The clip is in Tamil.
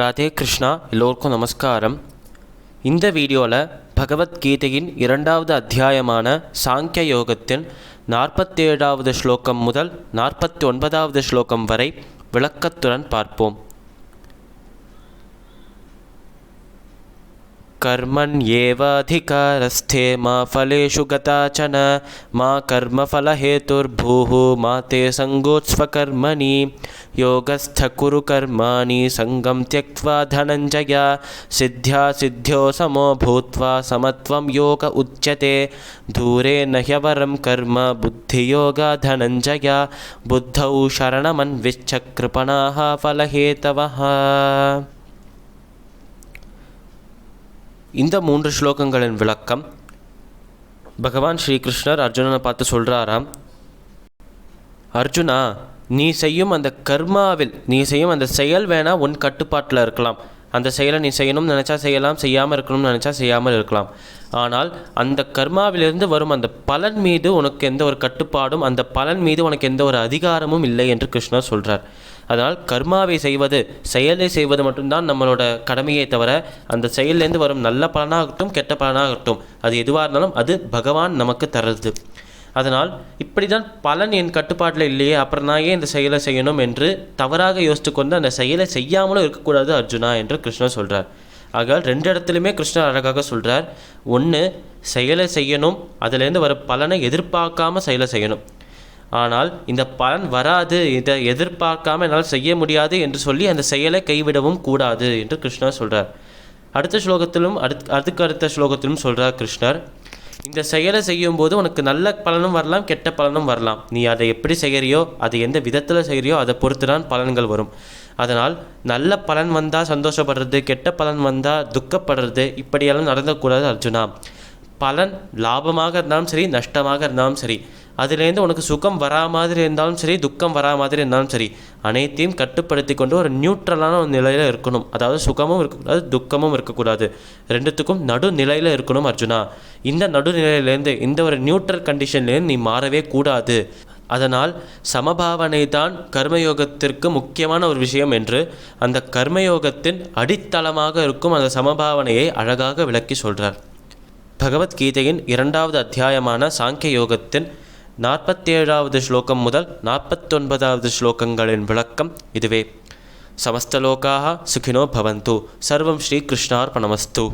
ராதே கிருஷ்ணா. எல்லோருக்கும் நமஸ்காரம். இந்த வீடியோவில் பகவத்கீதையின் 2வது அத்தியாயமான சாங்கிய யோகத்தின் 47வது ஸ்லோகம் முதல் 49வது ஸ்லோகம் வரை விளக்கத்துடன் பார்ப்போம். कर्मण्येवाधिकारस्थे मा फलेषु गताचन मा कर्मफलहेतुर्भूः मा ते सङ्गोत्स्वकर्मणि योगस्थ कुरु कर्माणि सङ्गं त्यक्त्वा धनञ्जय सिद्ध्या सिद्ध्यो समो भूत्वा समत्वं योग उच्यते दूरेन ह्यवरं कर्म बुद्धियोगा धनञ्जय बुद्धौ शरणमन्विच्छ कृपणाः फलहेतवः. இந்த 3 ஸ்லோகங்களின் விளக்கம். பகவான் ஸ்ரீகிருஷ்ணர் அர்ஜுனனை பார்த்து சொல்கிறாராம், அர்ஜுனா, நீ செய்யும் அந்த கர்மாவில் நீ செய்யும் அந்த செயல் வேணால் உன் கட்டுப்பாட்டில் இருக்கலாம். அந்த செயலை நீ செய்யணும்னு நினச்சா செய்யலாம், செய்யாமல் இருக்கணும்னு நினச்சா செய்யாமல் இருக்கலாம். ஆனால் அந்த கர்மாவிலிருந்து வரும் அந்த பலன் மீது உனக்கு எந்த ஒரு கட்டுப்பாடும், அந்த பலன் மீது உனக்கு எந்த ஒரு அதிகாரமும் இல்லை என்று கிருஷ்ணர் சொல்கிறார். அதனால் கர்மாவை செய்வது, செயலை செய்வது மட்டும்தான் நம்மளோட கடமையை தவிர, அந்த செயல்லேருந்து வரும் நல்ல பலனாகட்டும் கெட்ட பலனாகட்டும் அது எதுவாக இருந்தாலும் அது பகவான் நமக்கு தருது. அதனால் இப்படி தான் பலன் என் கட்டுப்பாட்டில் இல்லையே, அப்புறம் நான் ஏன் இந்த செயலை செய்யணும் என்று தவறாக யோசித்து கொண்டு அந்த செயலை செய்யாமலும் இருக்கக்கூடாது அர்ஜுனா என்று கிருஷ்ணர் சொல்கிறார். ஆக 2 இடத்துலையுமே கிருஷ்ணர் அழகாக சொல்கிறார். ஒன்று, செயலை செய்யணும், அதிலேருந்து வர பலனை எதிர்பார்க்காம செயலை செய்யணும். ஆனால் இந்த பலன் வராது, இதை எதிர்பார்க்காம என்னால் செய்ய முடியாது என்று சொல்லி அந்த செயலை கைவிடவும் கூடாது என்று கிருஷ்ணர் சொல்கிறார். அடுத்த ஸ்லோகத்திலும் அடுத்த ஸ்லோகத்திலும் சொல்கிறார் கிருஷ்ணர், இந்த செயலை செய்யும்போது உனக்கு நல்ல பலனும் வரலாம், கெட்ட பலனும் வரலாம். நீ அதை எப்படி செய்கிறியோ, அது எந்த விதத்தில் செய்கிறியோ அதை பொறுத்து தான் பலன்கள் வரும். அதனால் நல்ல பலன் வந்தால் சந்தோஷப்படுறது, கெட்ட பலன் வந்தால் துக்கப்படுறது, இப்படியெல்லாம் நடந்தக்கூடாது அர்ஜுனா. பலன் லாபமாக இருந்தாலும் சரி, நஷ்டமாக இருந்தாலும் சரி, அதுலேருந்து உனக்கு சுகம் வரா மாதிரி இருந்தாலும் சரி, துக்கம் வரா மாதிரி இருந்தாலும் சரி, அனைத்தையும் கட்டுப்படுத்தி கொண்டு ஒரு நியூட்ரலான ஒரு நிலையில் இருக்கணும். அதாவது சுகமும் இருக்கக்கூடாது, துக்கமும் இருக்கக்கூடாது, ரெண்டுத்துக்கும் நடுநிலையில் இருக்கணும் அர்ஜுனா. இந்த நடுநிலையிலேருந்து, இந்த ஒரு நியூட்ரல் கண்டிஷன்லேருந்து நீ மாறவே கூடாது. அதனால் சமபாவனை தான் கர்மயோகத்திற்கு முக்கியமான ஒரு விஷயம் என்று அந்த கர்மயோகத்தின் அடித்தளமாக இருக்கும் அந்த சமபாவனையை அழகாக விளக்கி சொல்கிறார். பகவத்கீதையின் 2வது அத்தியாயமான சாங்கிய யோகத்தின் 47வது ஸ்லோகம் முதல் 49வது ஸ்லோகங்களின் விளக்கம் இதுவே. சமஸ்தலோகாः சுகினோ பவந்து. சர்வம் ஸ்ரீ கிருஷ்ணார்ப்பணமஸ்து.